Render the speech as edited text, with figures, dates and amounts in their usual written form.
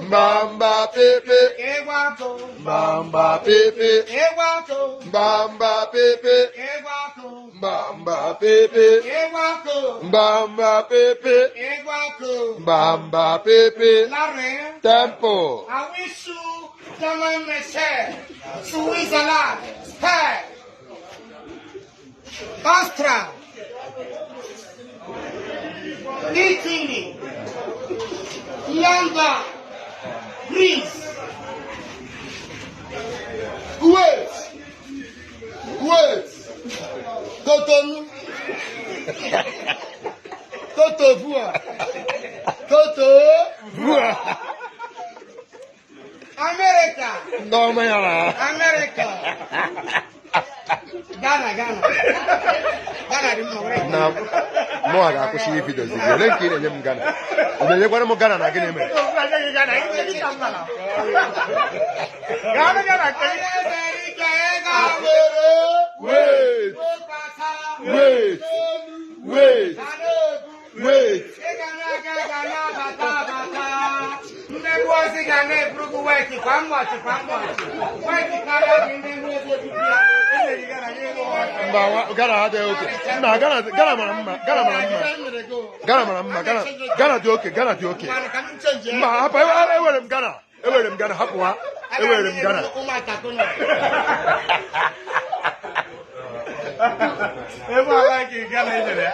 Mbamba pepe. Mbamba pepe. Mbamba pepe. Mbamba pepe. Mbamba pepe. Mbamba pepe. Tempo. Awisu German Messe, Switzerland, Spain, Austria, Italy, London, Greece, Kuwait, Cotonou, Cote d'Ivoire, America. No me llama. America. Ghana. Ghana di mo. Na mo aga ko shi video zi. Ele ki ne nyem Ghana. Ele kwara mo Ghana na gine me. Ghana. Wait. Ghana had okay. Na Ghana mara mma. Ghana dị okay. Ma hapa ewere m Ghana hapụ ha. Ewere m Ghana. Ebe ala ka Ghana ejere.